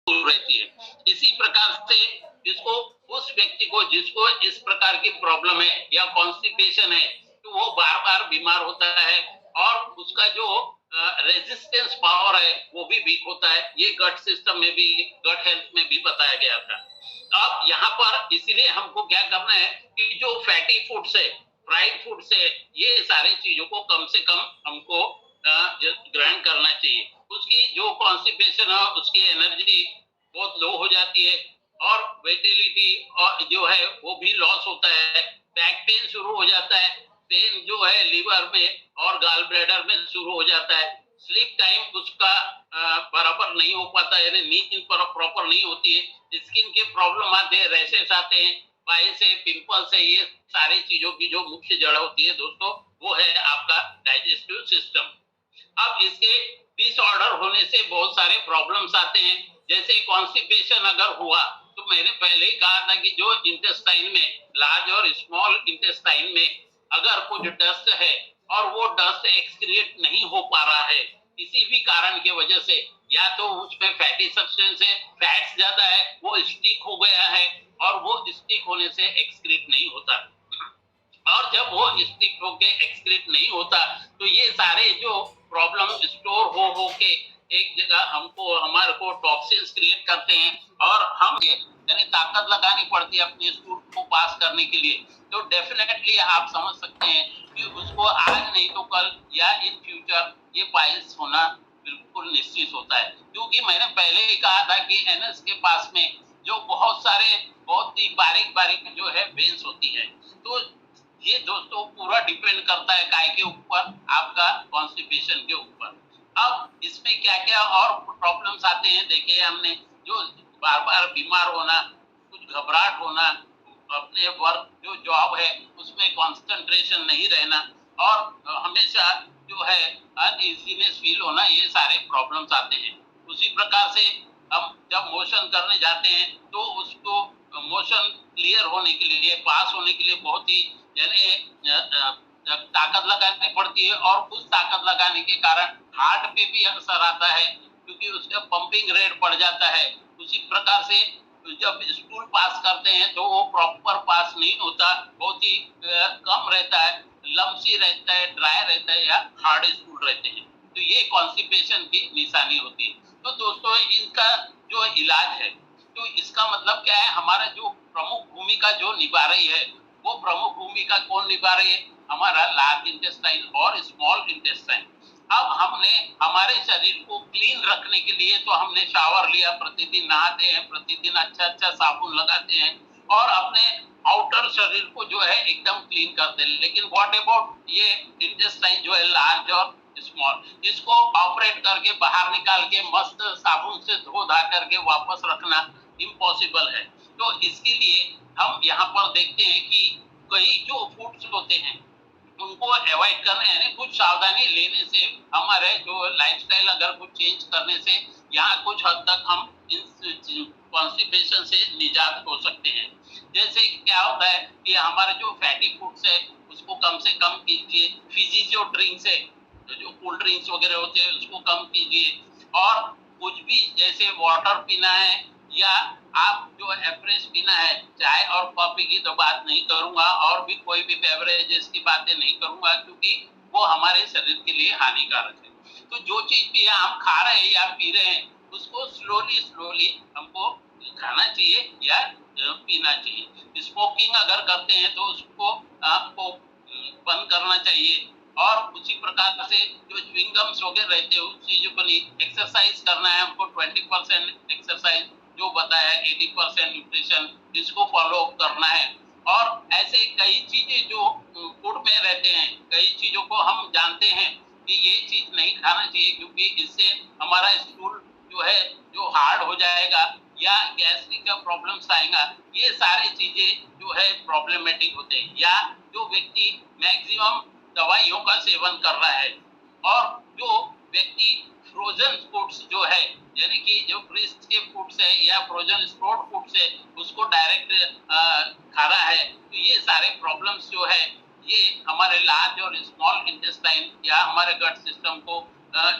रहती है। इसी प्रकार से जिसको उस व्यक्ति को जिसको इस प्रकार की प्रॉब्लम है या कॉन्स्टिपेशन है, तो वो बार-बार बीमार होता है और उसका जो रेजिस्टेंस पावर है वो भी वीक होता है। ये गट सिस्टम में भी, गट हेल्थ में भी बताया गया था। अब यहाँ पर इसलिए हमको क्या करना है कि जो फैटी फूड्स है, फ्राइड फूड्स है, ये सारी चीजों को कम से कम हमको ग्रहण करना चाहिए। उसकी जो कॉन्स्टिपेशन है उसकी एनर्जी बहुत लो हो जाती है और विटेलिटी और जो है वो भी लॉस होता है। बैक पेन शुरू हो जाता है, पेन जो है लीवर में और गाल ब्लैडर में शुरू हो जाता है। स्लीप टाइम उसका बराबर नहीं हो पाता, यानी नींद प्रॉपर नहीं होती है। स्किन के प्रॉब्लम आते हैं, रैशेस आते हैं, बाई से पिंपल्स है। ये सारी चीजों की जो मुख्य जड़ होती है दोस्तों, वो है आपका डाइजेस्टिव सिस्टम। अब इसके डिसऑर्डर होने से बहुत सारे प्रॉब्लम्स आते हैं। जैसे कॉन्स्टिपेशन अगर हुआ तो मैंने पहले ही कहा था कि जो इंटेस्टाइन में, लार्ज और स्मॉल इंटेस्टाइन में अगर कुछ डस्ट है और वो डस्ट एक्सक्रिएट नहीं हो पा रहा है किसी भी कारण की वजह से, या तो उसमें फैटी सब्सटेंस है, फैट्स ज्यादा है, वो स्टिक हो गया है और वो स्टिक होने से एक्सक्रीट नहीं होता। और जब वो स्टिक होके एक्सक्रीट नहीं होता तो ये सारे जो प्रॉब्लम स्टोर हो के एक जगह हमको, हमारे को टॉक्सिन्स क्रिएट करते हैं और हम यानी ताकत लगानी पड़ती है अपने स्कूल को पास करने के लिए। तो डेफिनेटली आप समझ सकते हैं कि उसको आज नहीं तो कल या इन फ्यूचर ये पाइल्स होना बिल्कुल निश्चित होता है। क्योंकि मैंने पहले ही कहा था कि एनएस के पास में जो बहुत सारे बहुत ही बारीक बारीक जो है वेन्स होती है। तो ये दोस्तों पूरा डिपेंड करता है काय के ऊपर, आपका कॉन्स्टिपेशन के ऊपर। अब इसमें क्या क्या और प्रॉब्लम्स आते हैं, देखिए हमने जो बार बार बीमार होना, कुछ घबराहट होना, अपने वर्क जो जॉब है उसमें कंसंट्रेशन नहीं रहना और हमेशा जो है अनइजीनेस फील होना, ये सारे प्रॉब्लम्स आते हैं। उसी प्रकार से हम जब मोशन करने जाते हैं तो उसको मोशन क्लियर होने के लिए, पास होने के लिए बहुत ही यानी ताकत लगानी पड़ती है और उस ताकत लगाने के कारण हार्ट पे भी असर आता है क्योंकि उसका पंपिंग रेट बढ़ जाता है। उसी प्रकार से जब स्कूल पास करते हैं तो वो प्रॉपर पास नहीं होता, बहुत ही कम रहता है, लम्सी रहता है, ड्राई रहता है या हार्ड स्कूल रहते हैं। तो ये कॉन्स्टिपेशन की निशानी होती है। तो दोस्तों इनका जो इलाज है, तो इसका मतलब क्या है, हमारा जो प्रमुख भूमिका जो निभा रही है, वो प्रमुख भूमिका कौन निभा रही है, हमारा लार्ज इंटेस्टाइन और स्मॉल इंटेस्टाइन। अब हमने हमारे शरीर को क्लीन रखने के लिए तो हमने शावर लिया, प्रतिदिन नहाते हैं, प्रतिदिन अच्छा अच्छा साबुन लगाते हैं और अपने आउटर शरीर को जो है एकदम क्लीन करते हैं। लेकिन व्हाट अबाउट ये इंटेस्टाइन जो है लार्ज और स्मॉल, इसको ऑपरेट करके बाहर निकाल के मस्त साबुन से धो धा करके वापस रखना इम्पॉसिबल है। तो इसके लिए हम यहाँ पर देखते हैं कि कई जो फूड्स होते हैं उनको अवॉइड करना, यानी कुछ सावधानी लेने से हमारे जो लाइफस्टाइल अगर कुछ चेंज करने से यहाँ कुछ हद तक हम इन कॉन्स्टिपेशन से निजात हो सकते हैं। जैसे क्या होता है कि हमारे जो फैटी फूड्स है उसको कम से कम कीजिए, फिजी जो ड्रिंक्स है, जो कोल्ड ड्रिंक्स वगैरह होते हैं उसको कम कीजिए और कुछ भी जैसे वाटर पीना है या आप जो एवरेज पीना है, चाय और कॉफी की तो बात नहीं करूंगा और भी कोई भी बेवरेजेस की बातें नहीं करूंगा क्योंकि वो हमारे शरीर के लिए हानिकारक है। तो जो चीज भी हम खा रहे हैं या पी रहे हैं उसको स्लोली स्लोली हमको खाना चाहिए या पीना चाहिए। स्मोकिंग अगर करते हैं तो उसको आपको बंद करना चाहिए और उसी प्रकार से जो च्युइंगम्स वगैरह रहते हैं उस चीजों को नहीं। एक्सरसाइज करना है हमको, 20% एक्सरसाइज जो बताया, 80% न्यूट्रिशन, इसको फॉलो करना है। और ऐसे कई चीजें जो फूड में रहते हैं, कई चीजों को हम जानते हैं कि ये चीज नहीं खाना चाहिए क्योंकि इससे हमारा स्टूल जो है जो हार्ड हो जाएगा या गैस्ट्रिक का प्रॉब्लम्स आएगा। ये सारी चीजें जो है प्रॉब्लमेटिक होते हैं। या जो व्यक्ति मैक्सिमम दवाइयों का सेवन कर रहा है और जो व्यक्ति फ्रोजन फूड्स जो है, यानी कि जो फ्रीज के फूड्स है या फ्रोजन स्टोर्ड फूड्स है उसको डायरेक्ट खा रहा है, तो ये सारे प्रॉब्लम्स जो है ये हमारे लार्ज और स्मॉल इंटेस्टाइन या हमारे गट सिस्टम को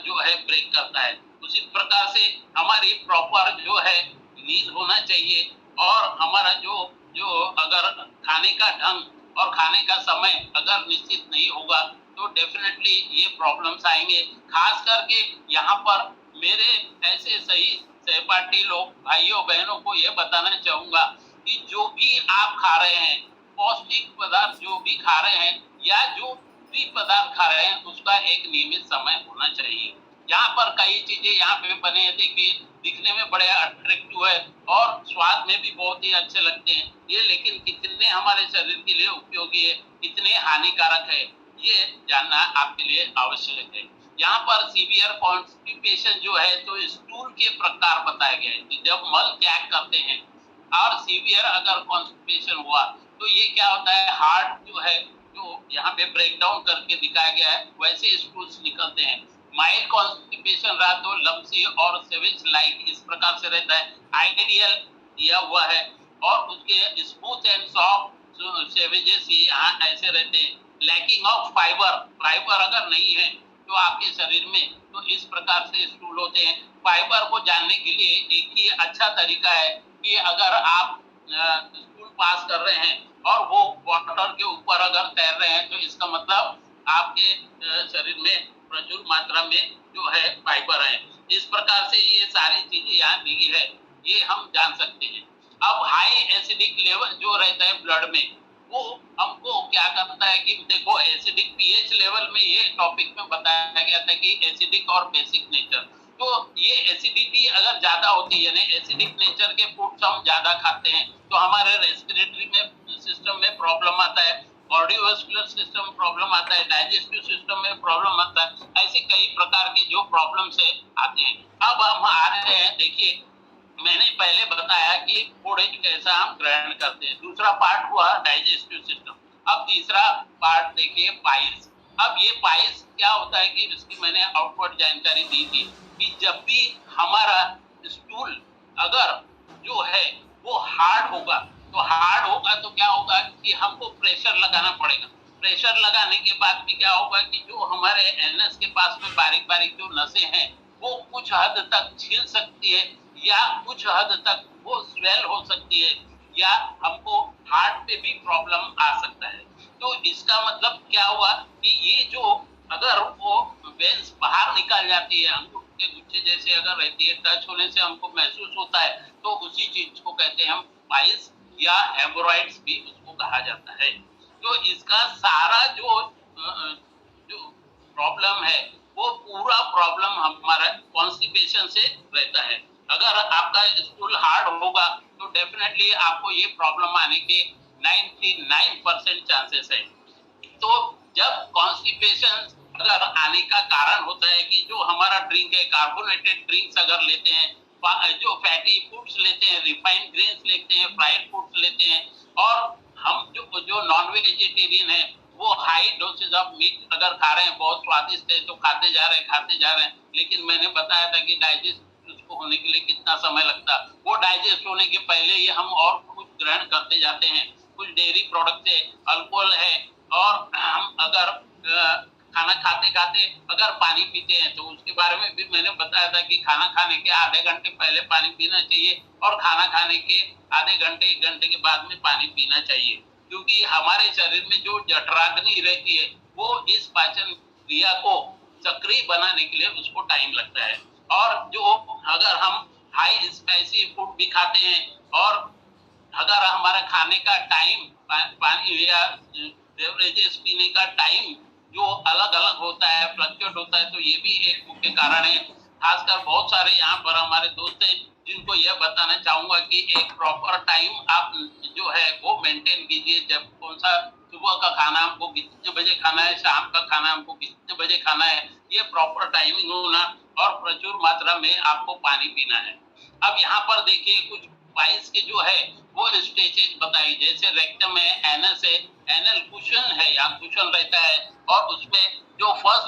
जो है ब्रेक करता है। उसी प्रकार से हमारी प्रॉपर जो है नींद होना चाहिए, और हमारा जो जो अगर खाने का ढंग और खाने का समय अगर निश्चित नहीं होगा तो डेफिनेटली ये प्रॉब्लम्स आएंगे। खास करके यहाँ पर मेरे ऐसे सही सहपाठी लोग भाइयों बहनों को ये बताना चाहूंगा कि जो भी आप खा रहे हैं, पौष्टिक पदार्थ जो भी खा रहे हैं या जो भी पदार्थ खा रहे हैं, उसका एक नियमित समय होना चाहिए। यहाँ पर कई चीजें यहाँ पे बने हैं, देखिए दिखने में बड़े अट्रैक्टिव है और स्वाद में भी बहुत ही अच्छे लगते हैं ये, लेकिन कितने हमारे शरीर के लिए उपयोगी है, कितने हानिकारक है, ये जानना आपके लिए आवश्यक है। यहाँ पर सीवियर कॉन्स्टिपेशन जो है तो स्टूल के प्रकार बताए गए हैं। जब मल त्याग करते हैं और सीवियर अगर कॉन्स्टिपेशन हुआ तो ये क्या होता है, हार्ट जो है जो यहाँ पे ब्रेक डाउन करके दिखाया गया है वैसे स्टूल्स निकलते हैं। माइल्ड कॉन्स्टिपेशन रहा तो लम्सी और सेवेज लाइक इस प्रकार से रहता है। आइडियल दिया हुआ है और उसके स्मूथ एंड सॉफ्ट सेवेजेस यहाँ ऐसे रहते हैं। लैकिंग ऑफ फाइबर, फाइबर अगर नहीं है तो आपके शरीर में तो इस प्रकार से स्टूल होते हैं। फाइबर को जानने के लिए एक ही अच्छा तरीका है कि अगर आप स्कूल पास कर रहे हैं और वो वाटर के ऊपर अगर तैर रहे हैं तो इसका मतलब आपके शरीर में प्रचुर मात्रा में जो है फाइबर है। इस प्रकार से ये सारी चीजें यहाँ दी है, ये हम जान सकते हैं। अब हाई एसिडिक लेवल जो रहता है ब्लड में, वो हमको क्या करता है कि देखो एसिडिक पीएच लेवल में ये टॉपिक में बताया गया था कि एसिडिक और बेसिक नेचर। तो ये एसिडिटी अगर ज्यादा होती है, यानी एसिडिक नेचर के फूड्स हम ज्यादा खाते हैं तो हमारे रेस्पिरेटरी में सिस्टम में प्रॉब्लम आता है, कार्डियोवास्कुलर सिस्टम प्रॉब्लम आता है, डाइजेस्टिव सिस्टम में प्रॉब्लम आता है। ऐसे कई प्रकार के जो प्रॉब्लम्स है आते हैं। अब हम आ रहे हैं, देखिए मैंने पहले बताया कि फूड कैसा हम ग्रहण करते हैं, दूसरा पार्ट हुआ डाइजेस्टिव सिस्टम। अब तीसरा पार्ट देखिए पाइल्स। अब ये पाइल्स क्या होता है कि इसकी मैंने आउटवर्ड जानकारी दी थी कि जब भी हमारा स्टूल अगर जो है वो हार्ड होगा तो हार्ड होगा तो क्या होगा कि हमको प्रेशर लगाना पड़ेगा। प्रेशर लगाने के बाद भी क्या होगा कि जो हमारे एनएस के पास में बारीक बारीक जो नसें हैं वो कुछ हद तक छिल सकती है या कुछ हद तक वो स्वेल हो सकती है या हमको हार्ट पे भी प्रॉब्लम आ सकता है। तो इसका मतलब क्या हुआ कि ये जो अगर वो वेंस बाहर निकाल जाती है, अंगूर के गुच्छे जैसे अगर रहती है, टच होने से हमको महसूस होता है, तो उसी चीज को कहते हैं हम पाइल्स या हेमोरॉइड्स भी उसको कहा जाता है। तो इसका सारा जो प्रॉब्लम है वो पूरा प्रॉब्लम हमारा कॉन्स्टिपेशन से रहता है। अगर आपका स्टूल हार्ड होगा तो डेफिनेटली आपको ये प्रॉब्लम आने के 99% चांसेस है। तो जब कॉन्स्टिपेशन अगर आने का कारण होता है कि जो हमारा ड्रिंक है, कार्बोनेटेड ड्रिंक्स अगर लेते हैं, जो फैटी फूड्स लेते हैं, रिफाइंड ग्रेन्स लेते हैं, फ्राइड फूड्स लेते हैं, और हम जो जो नॉन वेजिटेरियन है वो हाई डोसेज ऑफ मीट अगर खा रहे हैं, बहुत स्वादिष्ट है तो खाते जा रहे हैं, लेकिन मैंने बताया था कि डाइजेस्ट उसको होने के लिए कितना समय लगता, वो डाइजेस्ट होने के पहले ही हम और कुछ ग्रहण करते जाते हैं। कुछ डेयरी प्रोडक्ट है, अल्कोहल है, और हम अगर खाना खाते खाते अगर पानी पीते हैं तो उसके बारे में भी मैंने बताया था कि खाना खाने के आधे घंटे पहले पानी पीना चाहिए और खाना खाने के आधे घंटे 1 घंटे के बाद में पानी पीना चाहिए, क्योंकि हमारे शरीर में जो जठराग्नि रहती है वो इस पाचन क्रिया को सक्रिय बनाने के लिए उसको टाइम लगता है। और जो अगर हम हाई स्पाइसी फूड भी खाते हैं और अगर हमारा खाने का टाइम, पानी या बेवरेजेस पीने का टाइम जो अलग अलग होता है, फ्लक्चुएट होता है, तो ये भी एक मुख्य कारण है। खासकर बहुत सारे यहाँ पर हमारे दोस्त हैं जिनको यह बताना चाहूंगा कि एक प्रॉपर टाइम आप जो है वो मेंटेन कीजिए। जब कौन सा सुबह का खाना हमको कितने बजे खाना है, शाम का खाना हमको कितने बजे खाना है, ये प्रॉपर टाइमिंग होना, और प्रचुर मात्रा में आपको पानी पीना है। अब यहाँ पर देखिए कुछ पाइल्स के जो है वो स्टेजेस बताई, जैसे रेक्टम है, एनस है, एनल कुशन है या कुशन रहता है, और उसमें जो फर्स्ट